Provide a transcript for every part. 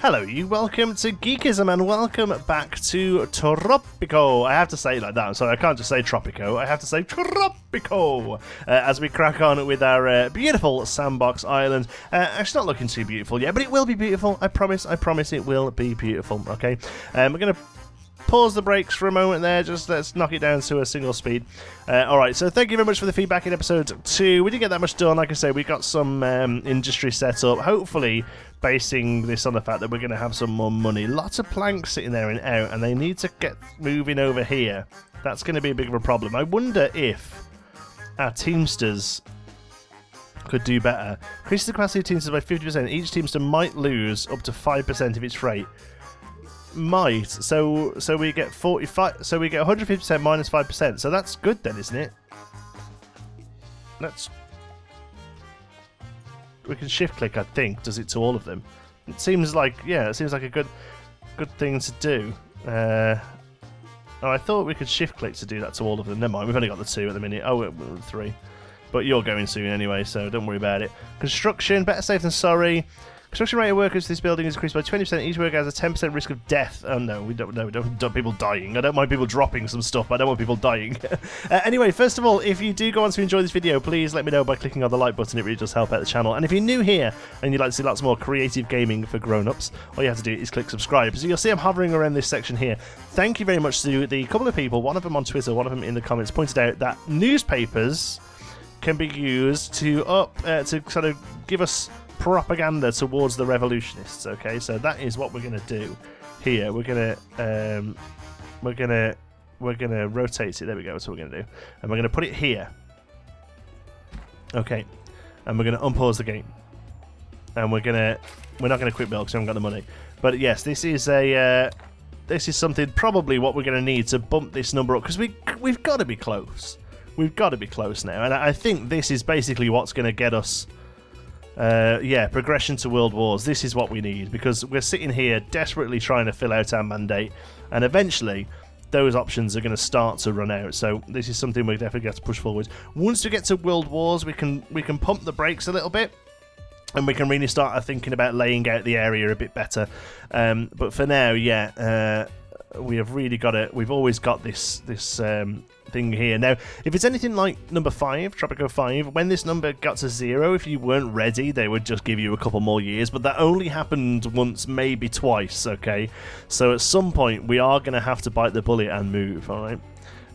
Hello, you. Welcome to Geekism and welcome back to Tropico. I have to say it like that. I'm sorry, I can't just say Tropico. I have to say Tropico as we crack on with our beautiful Sandbox island. Actually, not looking too beautiful yet, but it will be beautiful. I promise it will be beautiful. Okay, we're going to pause the brakes for a moment there. Just let's knock it down to a single speed. Alright, so thank you very much for the feedback in episode 2. We didn't get that much done. Like I say, we got some industry set up. Hopefully, basing this on the fact that we're going to have some more money. Lots of planks sitting there and out, and they need to get moving over here. That's going to be a bit of a problem. I wonder if our Teamsters could do better. Increases the capacity of Teamsters by 50%. Each Teamster might lose up to 5% of its freight. Might. So we get 45. So we get 150% minus 5%. So that's good then, isn't it? We can shift click, I think, does it to all of them. It seems like, yeah, it seems like a good thing to do. Oh, I thought we could shift click to do that to all of them. Never mind, we've only got the 2 at the minute. Oh, 3. But you're going soon anyway, so don't worry about it. Construction, better safe than sorry. Construction rate of workers to this building is increased by 20%. Each worker has a 10% risk of death. Oh no, we don't want people dying. I don't mind people dropping some stuff, but I don't want people dying. Anyway, first of all, if you do go on to enjoy this video, please let me know by clicking on the like button. It really does help out the channel. And if you're new here and you'd like to see lots more creative gaming for grown-ups, all you have to do is click subscribe. So you'll see I'm hovering around this section here. Thank you very much to the couple of people, one of them on Twitter, one of them in the comments, pointed out that newspapers can be used to sort of give us propaganda towards the revolutionists. Okay, so that is what we're going to do here. We're gonna rotate it. There we go. That's what we're going to do, and we're going to put it here. Okay, and we're going to unpause the game, and we're not going to quit build because we haven't got the money. But yes, this is something probably what we're going to need to bump this number up because we've got to be close. We've got to be close now, and I think this is basically what's going to get us. Progression to World Wars. This is what we need because we're sitting here desperately trying to fill out our mandate, and eventually those options are going to start to run out. So this is something we definitely have to push forward. Once we get to World Wars, we can pump the brakes a little bit, and we can really start thinking about laying out the area a bit better. But for now, we have really got it. We've always got this thing here. Now, if it's anything like number 5, Tropico 5, when this number got to 0, if you weren't ready, they would just give you a couple more years, but that only happened once, maybe twice, okay? So at some point, we are going to have to bite the bullet and move, alright?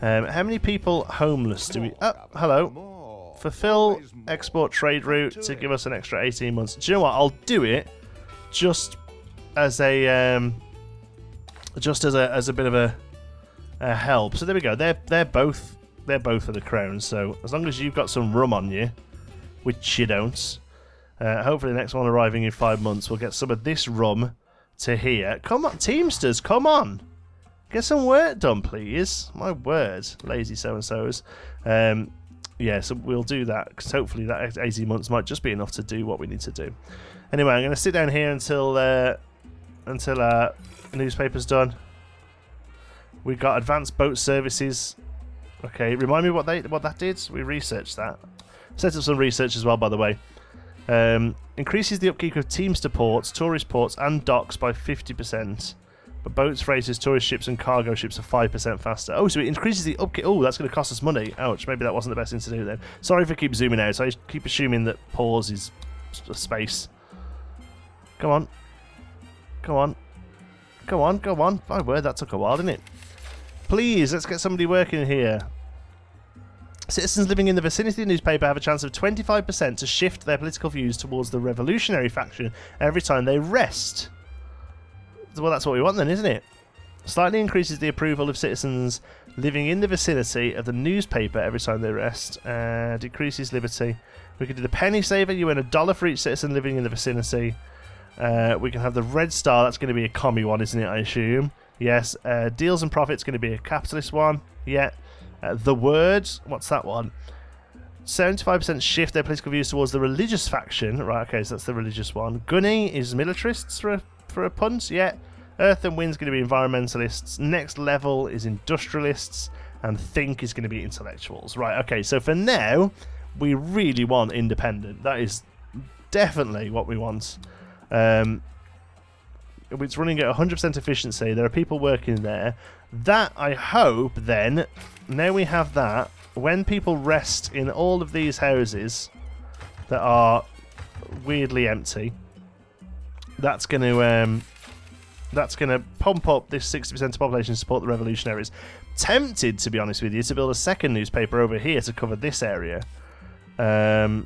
How many people homeless do we... Oh, hello. Fulfill export trade route to give us an extra 18 months. Do you know what? I'll do it just as a... as a bit of a help. So there we go. They're both for the crown. So as long as you've got some rum on you, which you don't, hopefully the next one arriving in 5 months will get some of this rum to here. Come on, Teamsters, come on, get some work done, please. My word, lazy so-and-sos. So we'll do that because hopefully that 18 months might just be enough to do what we need to do. Anyway, I'm going to sit down here until our newspaper's done. We've got advanced boat services. Okay, remind me what that did. We researched that. Set up some research as well, by the way. Increases the upkeep of Teamster ports, tourist ports, and docks by 50%. But boats, freighters, tourist ships, and cargo ships are 5% faster. Oh, so it increases the upkeep. Oh, that's going to cost us money. Ouch, maybe that wasn't the best thing to do then. Sorry if I keep zooming out. I keep assuming that pause is space. Come on. Come on. Go on, go on. My word, that took a while, didn't it? Please, let's get somebody working here. Citizens living in the vicinity of the newspaper have a chance of 25% to shift their political views towards the revolutionary faction every time they rest. Well, that's what we want then, isn't it? Slightly increases the approval of citizens living in the vicinity of the newspaper every time they rest. Decreases liberty. We could do the penny saver. You earn $1 for each citizen living in the vicinity. We can have the red star. That's going to be a commie one, isn't it, I assume? Yes. Deals and profits going to be a capitalist one. Yeah. The word. What's that one? 75% shift their political views towards the religious faction. Right, okay, so that's the religious one. Gunny is militarists for a punt. Yeah. Earth and Wind's going to be environmentalists. Next level is industrialists. And Think is going to be intellectuals. Right, okay, so for now, we really want independent. That is definitely what we want. It's running at 100% efficiency. There are people working there. That, I hope, then, now we have that, when people rest in all of these houses that are weirdly empty, that's going to pump up this 60% of population to support the revolutionaries. Tempted, to be honest with you, to build a second newspaper over here to cover this area. We're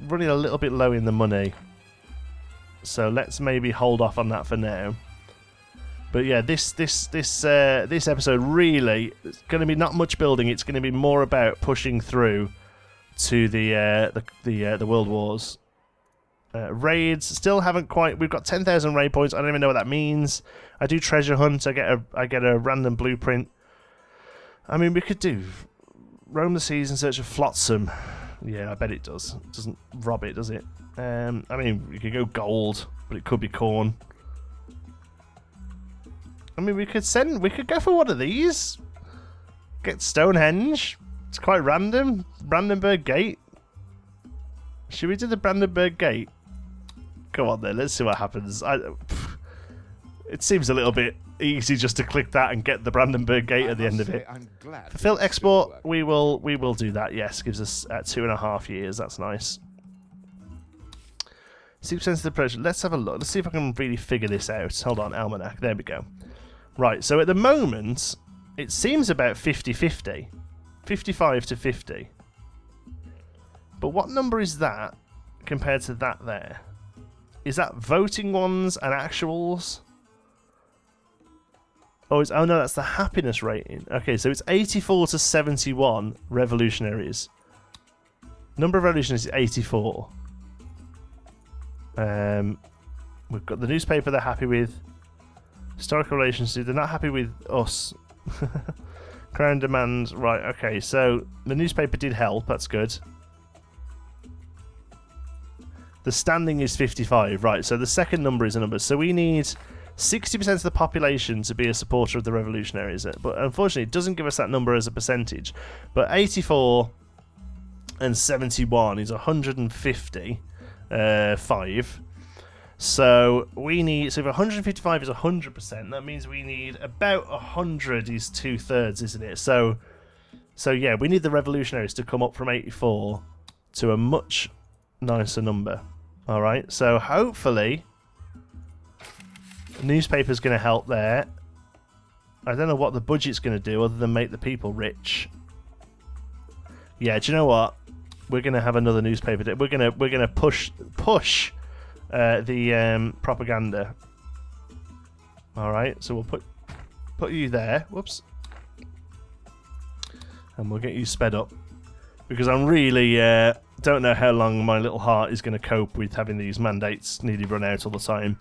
running a little bit low in the money, so let's maybe hold off on that for now. But yeah, this episode really is going to be not much building. It's going to be more about pushing through to the World Wars. Raids still haven't quite. We've got 10,000 raid points. I don't even know what that means. I do treasure hunt. I get a random blueprint. I mean, we could do roam the seas in search of flotsam. Yeah, I bet it does. It doesn't rob it, does it? I mean, we could go gold, but it could be corn. I mean, we could go for one of these. Get Stonehenge. It's quite random. Brandenburg Gate. Should we do the Brandenburg Gate? Come on then, let's see what happens. It seems a little bit easy just to click that and get the Brandenburg Gate at the end of it. Fulfill export, we will do that, yes. Gives us 2.5 years, that's nice. 6% of the project. Let's have a look. Let's see if I can really figure this out. Hold on, Almanac. There we go. Right, so at the moment, it seems about 50-50. 55 to 50. But what number is that compared to that there? Is that voting ones and actuals? Oh, no, that's the happiness rating. Okay, so it's 84 to 71 revolutionaries. Number of revolutionaries is 84. We've got the newspaper they're happy with. Historical relations, they're not happy with us. Crown demand, right, okay, so the newspaper did help, that's good. The standing is 55, right, so the second number is a number. So we need 60% of the population to be a supporter of the revolutionaries. But unfortunately, it doesn't give us that number as a percentage. But 84 and 71 is 155. So we need, so if 155 is 100%, that means we need about 100 is 2/3, isn't it? So yeah, we need the revolutionaries to come up from 84 to a much nicer number. All right, so hopefully the newspaper's going to help there. I don't know what the budget's going to do other than make the people rich. Yeah, do you know what? We're going to have another newspaper. We're going to push the propaganda. All right, so we'll put you there. Whoops. And we'll get you sped up because I'm really don't know how long my little heart is going to cope with having these mandates nearly run out all the time.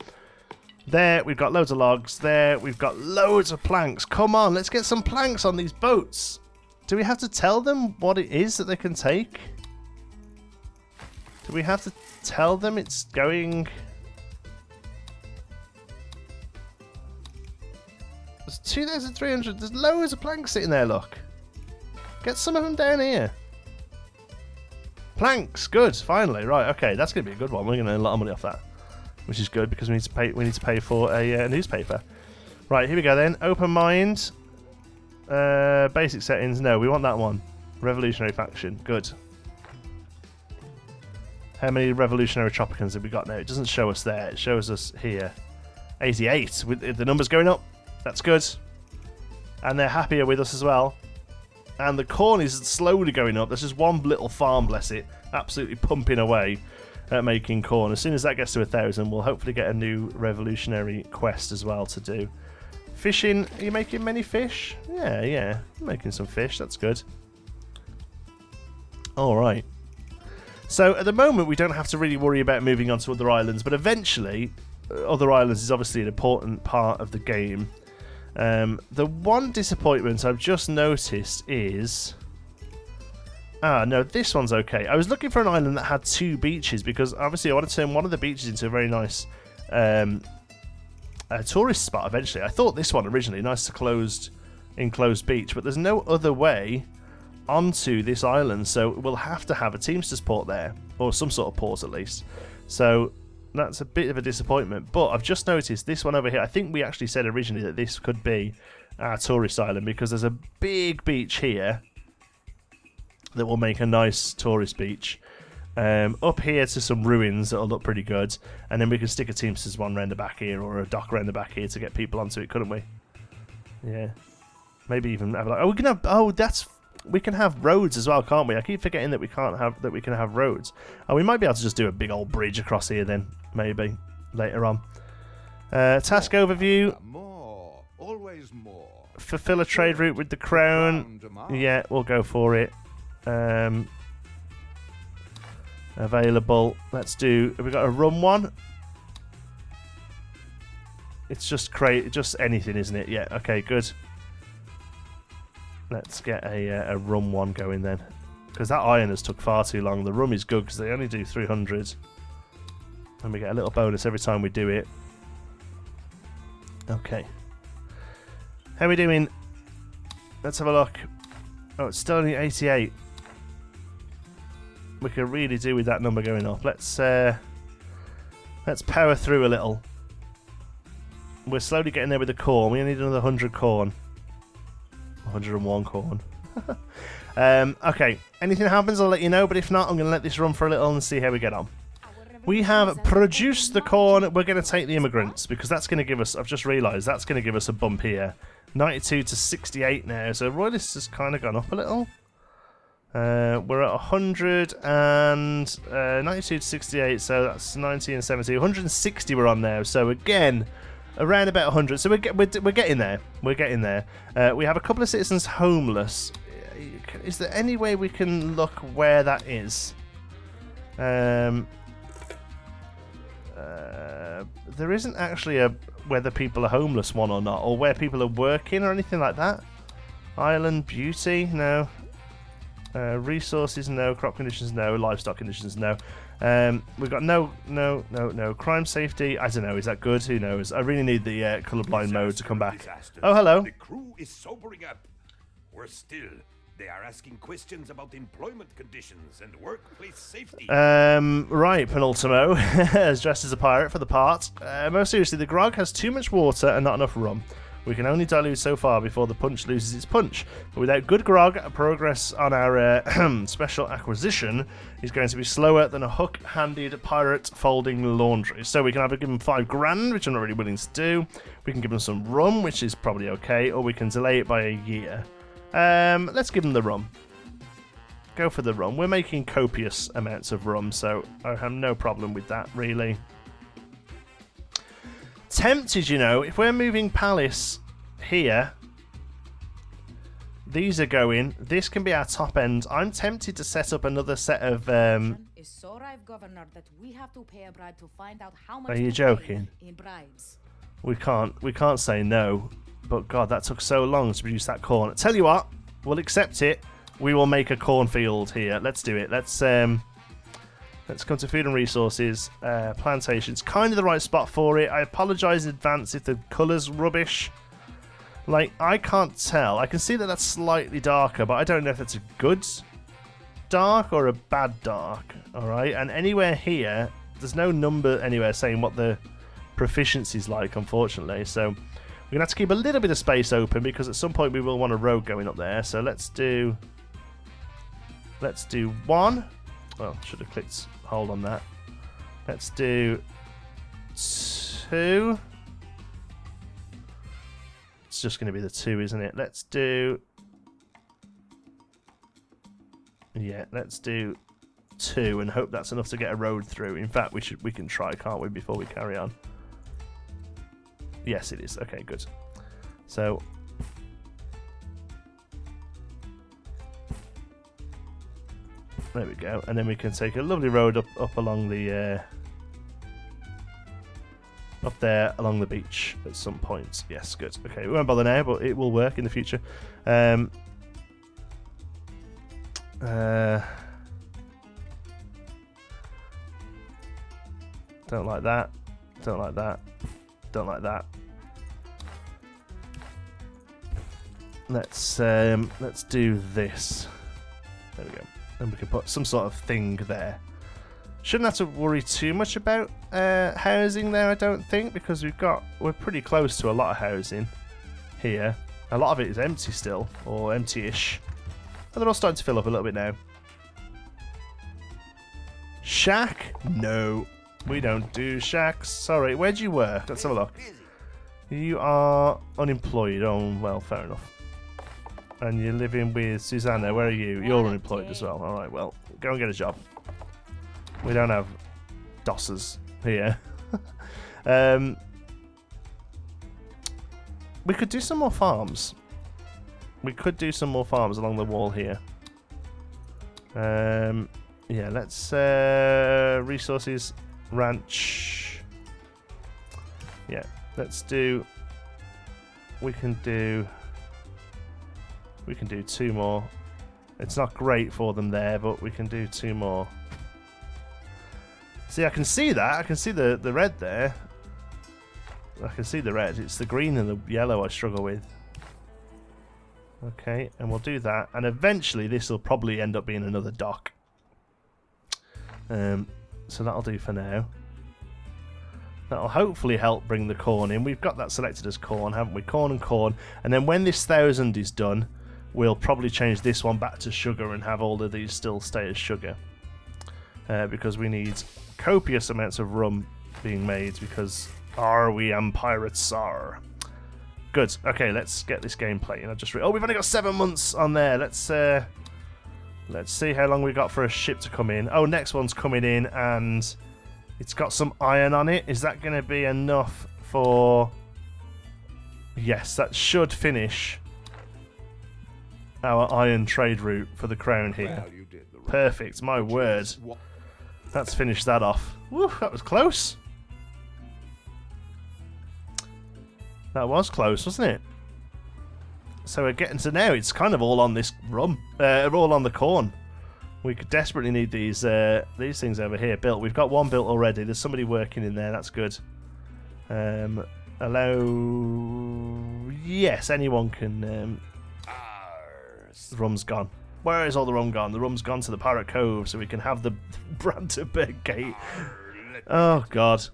There, we've got loads of logs. There, we've got loads of planks. Come on, let's get some planks on these boats. Do we have to tell them what it is that they can take? Do we have to tell them it's going... There's 2,300. There's loads of planks sitting there, look. Get some of them down here. Planks, good, finally. Right, okay, that's going to be a good one. We're going to earn a lot of money off that, which is good because we need to pay for a newspaper. Right, here we go then. Open mind. Basic settings. No, we want that one. Revolutionary faction. Good. How many revolutionary Tropicans have we got now? It doesn't show us there. It shows us here. 88. With the numbers going up. That's good. And they're happier with us as well. And the corn is slowly going up. There's just one little farm, bless it, absolutely pumping away at making corn. As soon as that gets to 1,000, we'll hopefully get a new revolutionary quest as well to do. Fishing. Are you making many fish? Yeah. You're making some fish. That's good. All right. So at the moment, we don't have to really worry about moving on to other islands, but eventually, other islands is obviously an important part of the game. The one disappointment I've just noticed is... no, this one's okay. I was looking for an island that had 2 beaches because obviously I want to turn one of the beaches into a very nice tourist spot eventually. I thought this one originally, nice enclosed beach, but there's no other way onto this island, so we'll have to have a Teamsters port there, or some sort of port at least. So that's a bit of a disappointment. But I've just noticed this one over here. I think we actually said originally that this could be our tourist island, because there's a big beach here that will make a nice tourist beach. Up here to some ruins that'll look pretty good, and then we can stick a Teamsters one around the back here, or a dock around the back here to get people onto it, couldn't we? Yeah, maybe even have like, we can have roads as well, can't we? I keep forgetting that we can have roads. Oh, we might be able to just do a big old bridge across here then, maybe later on. Task overview. More, always more. Fulfill a trade route with the crown. Yeah, we'll go for it. Available. Let's do. Have we got a rum one? It's just anything, isn't it? Yeah. Okay. Good. Let's get a rum one going then, because that iron has took far too long. The rum is good because they only do 300, and we get a little bonus every time we do it. Okay. How are we doing? Let's have a look. Oh, it's still only 88. We could really do with that number going up. Let's power through a little. We're slowly getting there with the corn. We only need another 100 corn. 101 corn. Okay. Anything happens, I'll let you know. But if not, I'm going to let this run for a little and see how we get on. We have produced the corn. We're going to take the immigrants, because that's going to give us, I've just realised, that's going to give us a bump here. 92 to 68 now. So Royalists has kind of gone up a little. We're at 100 and 92 to 68, so that's 90 and 70. 160 we're on now, so again, around about 100. So we're getting there. We're getting there. We have a couple of citizens homeless. Is there any way we can look where that is? There isn't actually a whether people are homeless one or not, or where people are working or anything like that. Island beauty, no. Resources, no. Crop conditions, no. Livestock conditions, no. We've got no. Crime safety, I don't know. Is that good? Who knows? I really need the colorblind mode to come back. Oh, hello. The crew is sobering up. Worse still, they are asking questions about employment conditions and workplace safety. Right, Penultimo, as dressed as a pirate for the part. Most seriously, the grog has too much water and not enough rum. We can only dilute so far before the punch loses its punch. But without good grog, progress on our special acquisition is going to be slower than a hook-handed pirate folding laundry. So we can either give them $5 grand, which I'm not really willing to do. We can give them some rum, which is probably okay, or we can delay it by a year. Let's give them the rum. Go for the rum. We're making copious amounts of rum, so I have no problem with that, really. Tempted, you know, if we're moving palace here, these are going. This can be our top end. I'm tempted to set up another set of. Are you joking? We can't say no. But God, that took so long to produce that corn. Tell you what, we'll accept it. We will make a cornfield here. Let's do it. Let's come to food and resources. Plantations, kind of the right spot for it. I apologise in advance if the colour's rubbish. Like, I can't tell. I can see that that's slightly darker, but I don't know if that's a good dark or a bad dark. All right, and anywhere here, there's no number anywhere saying what the proficiency's like, unfortunately. So we're going to have to keep a little bit of space open, because at some point we will want a road going up there. So let's do one. Well, should have clicked hold on that. Let's do 2. It's just going to be the 2, isn't it? Let's do... Yeah, let's do 2 and hope that's enough to get a road through. In fact, we can try, can't we, before we carry on? Yes, it is. Okay, good. So... there we go, and then we can take a lovely road up along the up there along the beach at some point. Yes, good. Okay, we won't bother now, but it will work in the future. Don't like that. Don't like that. Don't like that. Let's do this. There we go. And we can put some sort of thing there. Shouldn't have to worry too much about housing there, I don't think, because we're pretty close to a lot of housing here. A lot of it is empty still, or empty-ish. But they're all starting to fill up a little bit now. Shack? No. We don't do shacks. Sorry, where do you work? Let's have a look. You are unemployed. Oh, well, fair enough. And you're living with Susanna. Where are you? You're unemployed as well. Alright, well, go and get a job. We don't have DOSers here. We could do some more farms. We could do some more farms along the wall here. Yeah, let's resources, ranch. Yeah, let's do. We can do 2 more. It's not great for them there, but we can do 2 more. See, I can see that. I can see the red there. I can see the red. It's the green and the yellow I struggle with. Okay, and we'll do that. And eventually this will probably end up being another dock. So that'll do for now. That'll hopefully help bring the corn in. We've got that selected as corn, haven't we? Corn and corn. And then when this 1,000 is done, we'll probably change this one back to sugar and have all of these still stay as sugar. Because we need copious amounts of rum being made, because we am pirates are. Good. Okay, let's get this game playing. We've only got 7 months on there. Let's see how long we got for a ship to come in. Oh, next one's coming in, and it's got some iron on it. Is that going to be enough for? Yes, that should finish our iron trade route for the crown here. Well, you did the right Perfect. My word. That's finished that off. Woo, that was close. That was close, wasn't it? So we're getting to now. It's kind of all on this rum. All on the corn. We could desperately need these things over here built. We've got one built already. There's somebody working in there. That's good. Allow. Yes, anyone can. The rum's gone. Where is all the rum gone? The rum's gone to the Pirate Cove, so we can have the Brandenburg Gate. Oh God.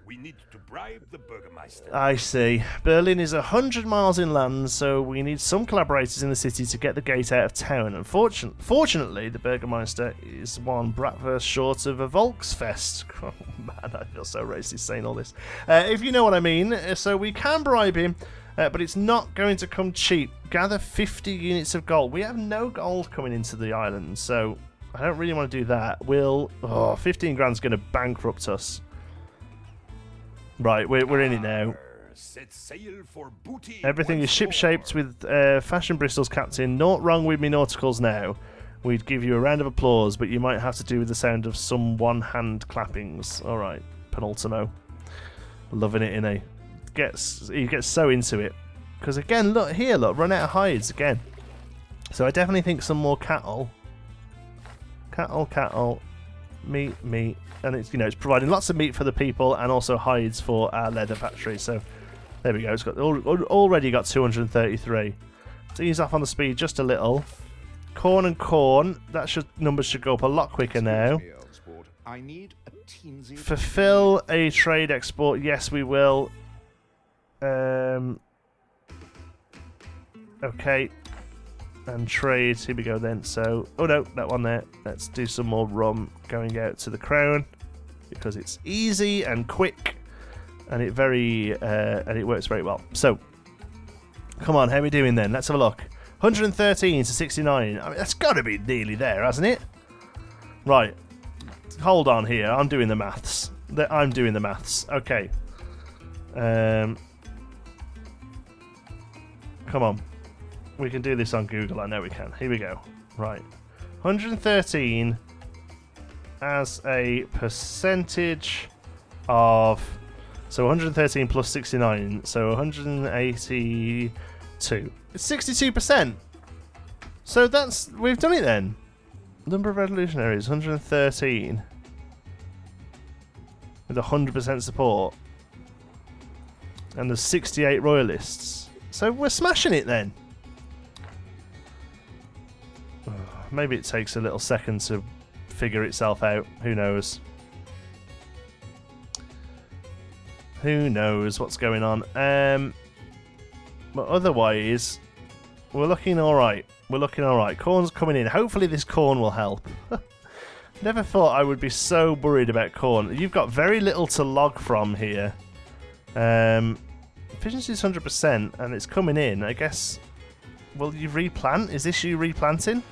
We need to bribe the Burgermeister. I see. Berlin is 100 miles inland, so we need some collaborators in the city to get the gate out of town. Fortunately, the Burgermeister is one bratwurst short of a Volksfest. Oh man, I feel so racist saying all this. If you know what I mean. So we can bribe him, but it's not going to come cheap. Gather 50 units of gold. We have no gold coming into the island, so I don't really want to do that. 15 grand's going to bankrupt us. Right, we're in it now. Set sail for booty. Everything is ship-shaped with Fashion Bristol's captain. Naught wrong with me nauticals now. We'd give you a round of applause, but you might have to do with the sound of some one-hand clappings. All right, Penultimo. Loving it, innit? He gets so into it. Because again, look, run out of hides again. So I definitely think some more cattle. Cattle. Meat. And it's it's providing lots of meat for the people and also hides for our leather factory. So there we go. It's got already got 233. Let's ease off on the speed just a little. Corn and corn. Numbers should go up a lot quicker now. I need a teensy. Fulfill a trade export. Yes, we will. Okay. And trade. Here we go then. So, oh no, that one there. Let's do some more rum going out to the crown because it's easy and quick, and it works very well. So, come on, how are we doing then? Let's have a look. 113 to 69. I mean, that's got to be nearly there, hasn't it? Right. Hold on here. I'm doing the maths. Okay. Come on. We can do this on Google. I know we can. Here we go. Right. 113 as a percentage of... So 113 plus 69. So 182. It's 62%. So we've done it then. Number of revolutionaries, 113. With 100% support. And there's 68 royalists. So we're smashing it then. Maybe it takes a little second to figure itself out. Who knows? Who knows what's going on? But otherwise, we're looking alright. We're looking alright. Corn's coming in. Hopefully this corn will help. Never thought I would be so worried about corn. You've got very little to log from here. Efficiency is 100% and it's coming in. I guess... Will you replant? Is this you replanting?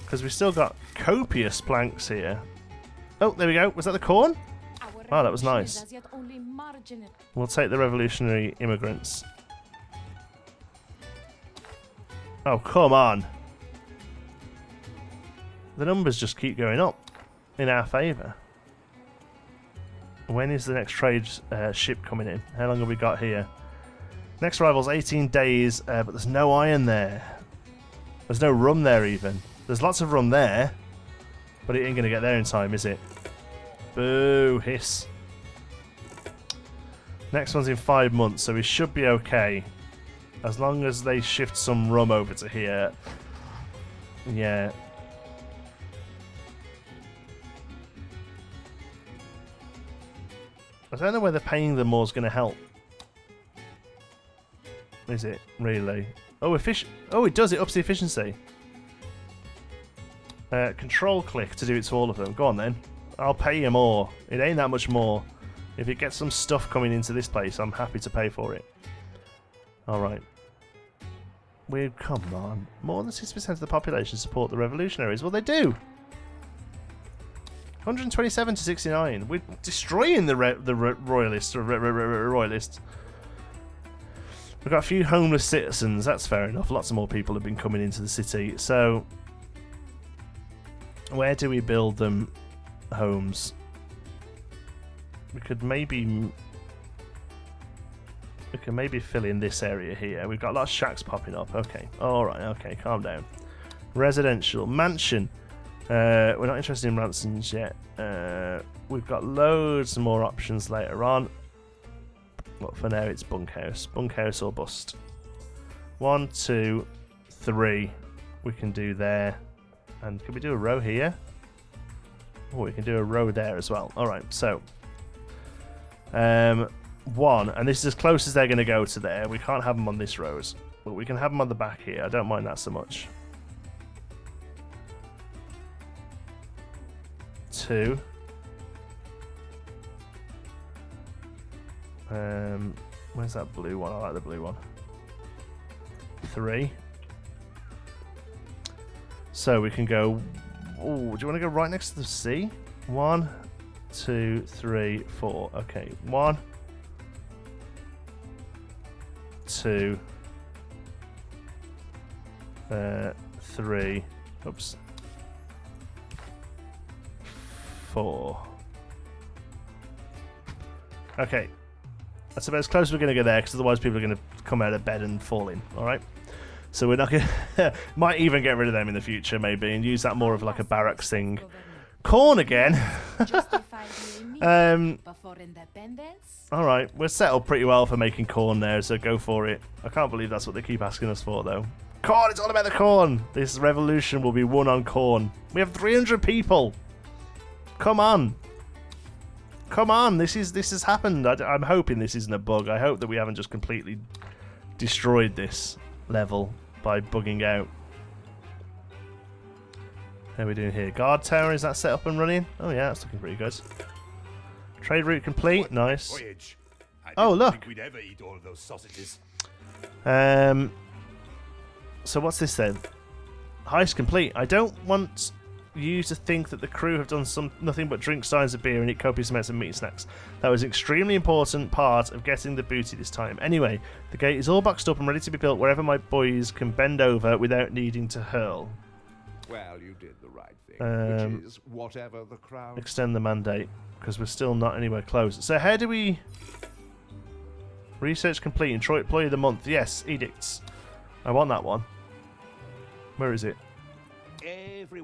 Because we've still got copious planks here. Oh, there we go. Was that the corn? Wow, that was nice. We'll take the revolutionary immigrants. Oh, come on. The numbers just keep going up in our favour. When is the next trade ship coming in? How long have we got here? Next arrival's 18 days, but there's no iron there. There's no rum there even. There's lots of rum there, but it ain't going to get there in time, is it? Boo, hiss. Next one's in 5 months, so we should be okay. As long as they shift some rum over to here. Yeah. I don't know whether paying them more is going to help. Is it? Really? Oh, oh, it does. It ups the efficiency. Control click to do it to all of them. Go on then. I'll pay you more. It ain't that much more. If it gets some stuff coming into this place, I'm happy to pay for it. Alright. Come on. More than 60% of the population support the revolutionaries. Well, they do. 127 to 69. We're destroying the royalists. Royalists. We've got a few homeless citizens. That's fair enough. Lots of more people have been coming into the city. So, where do we build them homes? We could maybe fill in this area here. We've got a lot of shacks popping up. Okay. Alright, okay, calm down. Residential. Mansion. We're not interested in ransoms yet. We've got loads more options later on. But for now it's bunkhouse. Bunkhouse or bust. 1, 2, 3 we can do there. And can we do a row here? Oh, we can do a row there as well. Alright, so 1, and this is as close as they're going to go to there. We can't have them on this rows, but we can have them on the back here. I don't mind that so much. 2. Where's that blue one? I like the blue one. 3. So we can go... Oh, do you want to go right next to the sea? 1, 2, 3, 4. Okay, 1, 2, 3. Oops. 4. Okay. That's about as close as we're going to go there, because otherwise people are going to come out of bed and fall in. Alright? So we're not going to... Might even get rid of them in the future, maybe, and use that more of like a barracks thing. Corn again! Alright, we're set up pretty well for making corn there, so go for it. I can't believe that's what they keep asking us for, though. Corn! It's all about the corn! This revolution will be won on corn. We have 300 people! Come on! Come on! This has happened. I'm hoping this isn't a bug. I hope that we haven't just completely destroyed this level by bugging out. How are we doing here? Guard tower, is that set up and running? Oh yeah, that's looking pretty good. Trade route complete. Nice. Voyage. Oh look. Think we'd ever eat all those sausages. So what's this then? Heist complete. I don't want you to think that the crew have done nothing but drink steins of beer and eat copious amounts of meat and snacks. That was an extremely important part of getting the booty this time. Anyway, the gate is all boxed up and ready to be built wherever my boys can bend over without needing to hurl. Well, you did the right thing, which is whatever the crowd... Extend the mandate, because we're still not anywhere close. So how do we... Research complete. Employee of the month. Yes, edicts. I want that one. Where is it?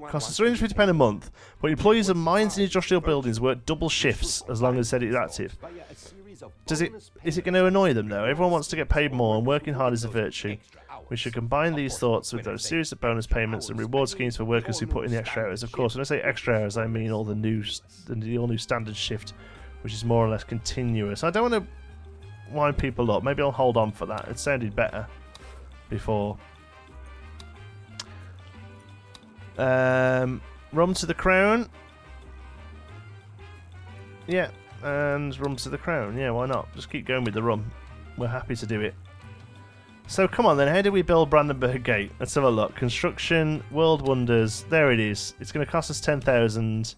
Costs us £350 a month, but employees of mines and industrial buildings work double shifts as long as it's active. Is it going to annoy them though? Everyone wants to get paid more, and working hard is a virtue. We should combine these thoughts with those series of bonus payments and reward schemes for workers who put in the extra hours. Of course, when I say extra hours, I mean all the all-new standard shift, which is more or less continuous. I don't want to wind people up. Maybe I'll hold on for that. It sounded better before. Rum to the crown. Yeah, and rum to the crown. Yeah, why not? Just keep going with the rum. We're happy to do it. So come on then, how do we build Brandenburg Gate? Let's have a look. Construction, World Wonders, there it is. It's going to cost us 10,000,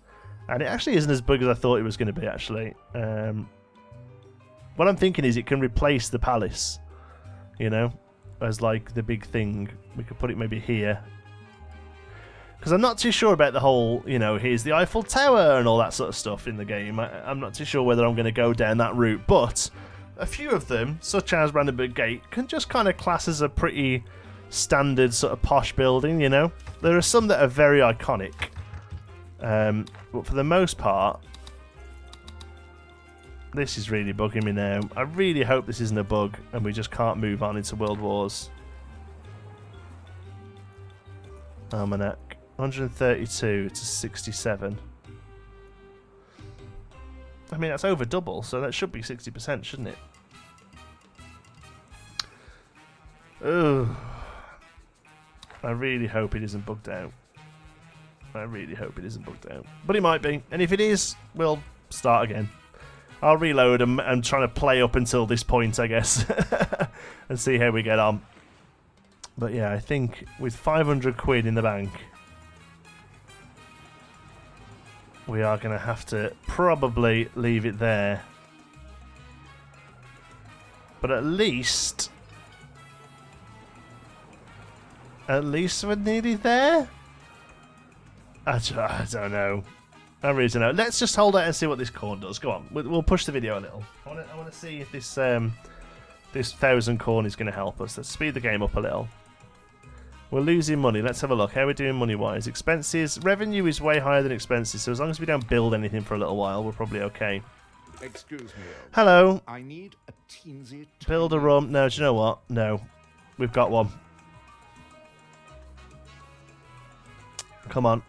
and it actually isn't as big as I thought it was going to be, actually. What I'm thinking is it can replace the palace, you know, as like the big thing. We could put it maybe here. Because I'm not too sure about the whole, you know, here's the Eiffel Tower and all that sort of stuff in the game. I'm not too sure whether I'm going to go down that route, but a few of them, such as Brandenburg Gate, can just kind of class as a pretty standard sort of posh building, you know? There are some that are very iconic. But for the most part, this is really bugging me now. I really hope this isn't a bug and we just can't move on into World Wars. Almanac. 132 to 67. I mean, that's over double, so that should be 60%, shouldn't it? Ugh. I really hope it isn't bugged out. I really hope it isn't bugged out. But it might be, and if it is, we'll start again. I'll reload and try to play up until this point, I guess, and see how we get on. But yeah, I think with 500 quid in the bank, we are going to have to probably leave it there. But at least we're nearly there? I don't know. I really don't know. Let's just hold out and see what this corn does. Go on. We'll push the video a little. I want to see if this 1,000 corn is going to help us. Let's speed the game up a little. We're losing money. Let's have a look. How are we doing money-wise? Expenses. Revenue is way higher than expenses, so as long as we don't build anything for a little while, we're probably okay. Excuse me. Hello. I need a teensy. Build a rum. No, do you know what? No. We've got one. Come on.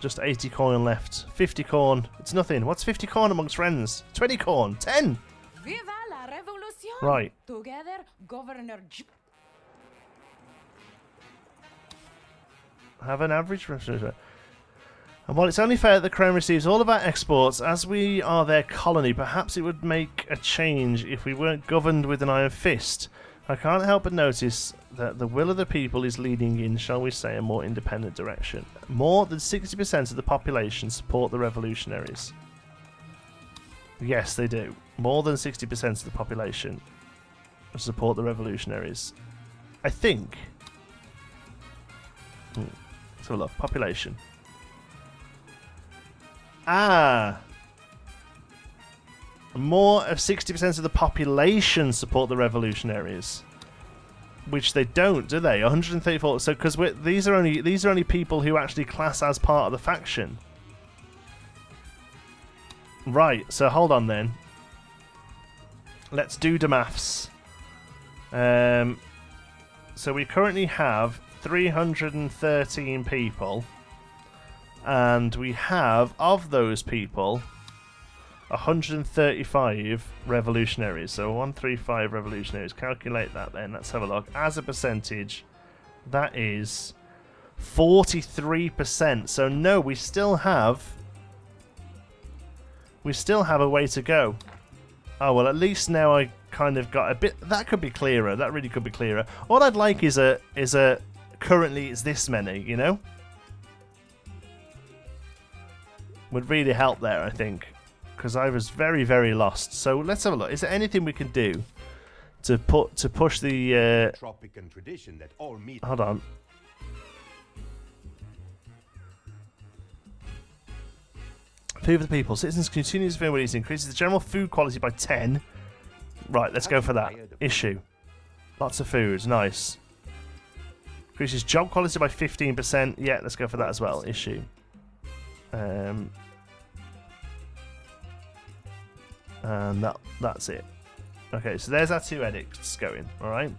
Just 80 corn left. 50 corn. It's nothing. What's 50 corn amongst friends? 20 corn. 10. Viva la revolution. Right. Together, Governor Have an average revenue. And while it's only fair that the Crown receives all of our exports, as we are their colony, perhaps it would make a change if we weren't governed with an iron fist. I can't help but notice that the will of the people is leading in, shall we say, a more independent direction. More than 60% of the population support the revolutionaries. Yes, they do. More than 60% of the population support the revolutionaries. I think. Let's have a look. Population. More of 60% of the population support the revolutionaries, which they don't, do they? 134. So, because these are only people who actually class as part of the faction. Right. So hold on then. Let's do the maths. So we currently have 313 people, and we have, of those people, 135 revolutionaries. So 135 revolutionaries. Calculate that then. Let's have a look. As a percentage, that is 43%. So no, we still have a way to go. Oh well, at least now I kind of got a bit. That could be clearer. That really could be clearer. All I'd like is a currently it's this many, you know? Would really help there, I think. Because I was very, very lost. So let's have a look. Is there anything we can do to push the Tropican tradition that all meat. hold on. Food for the people. Citizens continue to feel what it increases the general food quality by 10. Right, let's go for that. Issue. Lots of food. Nice. Increases job quality by 15%. Yeah, let's go for that as well. Issue. And that's it. Okay, so there's our two edicts going. All right.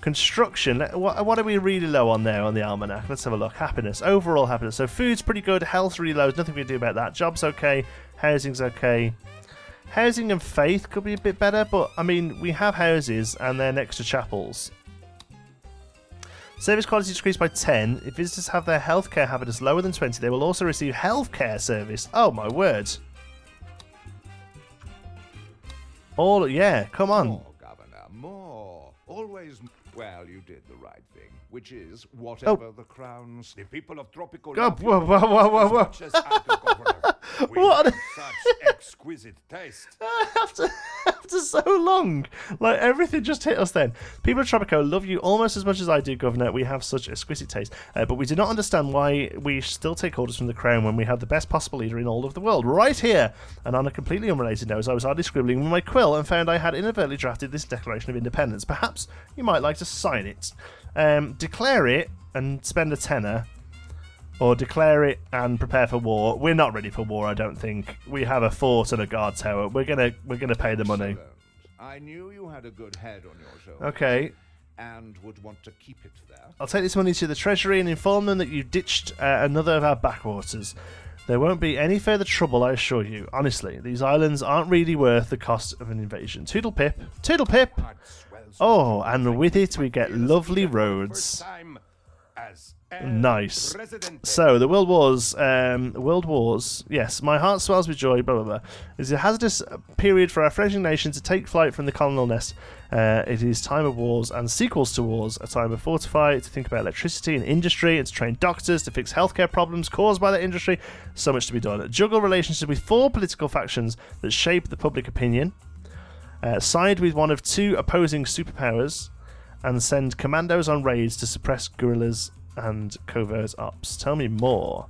Construction. What are we really low on there on the almanac? Let's have a look. Happiness. Overall happiness. So food's pretty good. Health's really low. There's nothing we can do about that. Job's okay. Housing's okay. Housing and faith could be a bit better, but I mean, we have houses and they're next to chapels. Service quality decreased by 10. If visitors have their healthcare happiness lower than 20, they will also receive healthcare service. Oh my word. Yeah, come on. More, Governor, more. Always. Well, you did the right thing, which is whatever the crown's. The people of Tropico God, love whoa, you whoa, whoa, as whoa. much as I do, Governor. We What? have such exquisite taste. After so long, like everything just hit us then. People of Tropico love you almost as much as I do, Governor. We have such exquisite taste, but we do not understand why we still take orders from the crown when we have the best possible leader in all of the world right here. And on a completely unrelated note, I was hardly scribbling with my quill and found I had inadvertently drafted this Declaration of Independence. Perhaps you might like to sign it, declare it, and spend a tenner. Or declare it and prepare for war. We're not ready for war, I don't think. We have a fort and a guard tower. We're gonna pay the money. Excellent. I knew you had a good head on your shoulders. Okay. And would want to keep it there. I'll take this money to the treasury and inform them that you ditched another of our backwaters. There won't be any further trouble, I assure you. Honestly, these islands aren't really worth the cost of an invasion. Toodle pip. Toodle pip. Oh, and with it we get lovely roads. Nice. So the World Wars. Yes, my heart swells with joy. Blah blah blah. It's a hazardous period for our fledgling nation to take flight from the colonial nest. It is time of wars and sequels to wars. A time of fortify, to think about electricity and industry, and to train doctors to fix healthcare problems caused by that industry. So much to be done. Juggle relationships with 4 political factions that shape the public opinion. Side with one of 2 opposing superpowers, and send commandos on raids to suppress guerrillas and covert ops. Tell me more.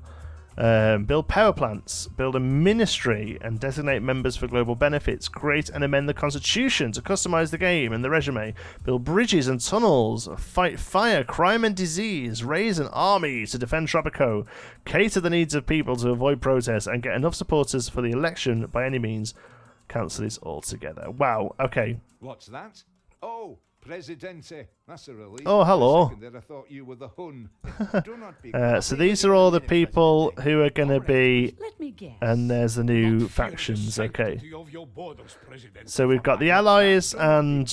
Build power plants, build a ministry and designate members for global benefits, create and amend the constitution to customize the game and the resume, build bridges and tunnels, fight fire, crime and disease, raise an army to defend Tropico, cater the needs of people to avoid protests, and get enough supporters for the election by any means. Cancel this altogether. Wow, okay. What's that? Oh, Presidente. That's a relief. Oh, hello. For a second there I thought you were the Hun. Do not be So these are all the people who are going to be, Let me guess. and there's the new factions, okay. So we've got the Allies and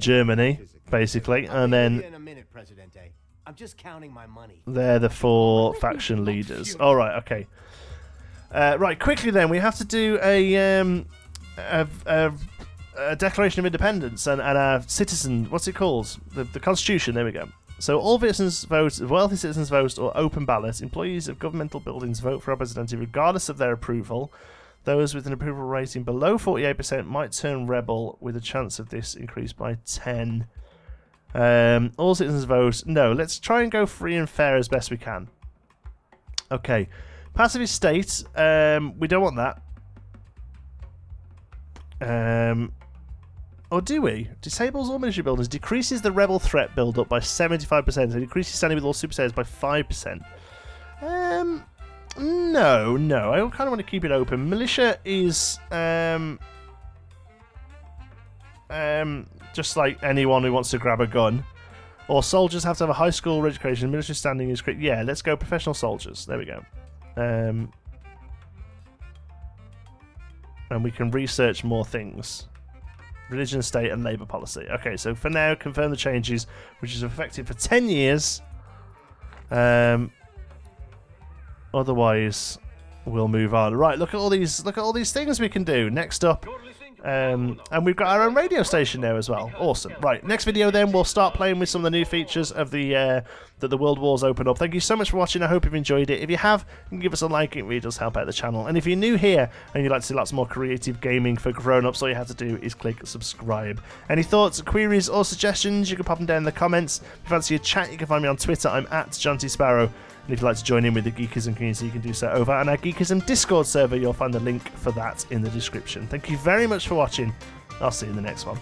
Germany, basically, and then in a minute, Presidente. I'm just counting my money. they're the 4 faction leaders. All right, okay. Right, quickly then, we have to do a Declaration of Independence and a citizen, what's it called? The Constitution, there we go. So all citizens vote, wealthy citizens vote, or open ballot. Employees of governmental buildings vote for representative regardless of their approval. Those with an approval rating below 48% might turn rebel, with a chance of this increased by 10. All citizens vote. No, let's try and go free and fair as best we can. Okay. Pacifist state. We don't want that. Or do we? Disables all military buildings, decreases the rebel threat build-up by 75%, and decreases standing with all super sailors by 5%. No. I kind of want to keep it open. Militia is just like anyone who wants to grab a gun. Or soldiers have to have a high school education. Military standing is great. Yeah, let's go professional soldiers. There we go. And we can research more things. Religion, state, and labour policy. Okay, so for now, confirm the changes, which is effective for 10 years. Otherwise, we'll move on. Right, look at all these things we can do. Next up, and we've got our own radio station now as well. Awesome. Right, next video then we'll start playing with some of the new features of the that the World Wars open up. Thank you so much for watching. I hope you've enjoyed it. If you have, you can give us a like. It really does help out the channel. And if you're new here and you'd like to see lots more creative gaming for grown-ups, all you have to do is click subscribe. Any thoughts, queries, or suggestions, you can pop them down in the comments. If you fancy a chat, you can find me on Twitter. I'm at John T. Sparrow. And if you'd like to join in with the Geekism community, you can do so over on our Geekism Discord server. You'll find the link for that in the description. Thank you very much for watching. I'll see you in the next one.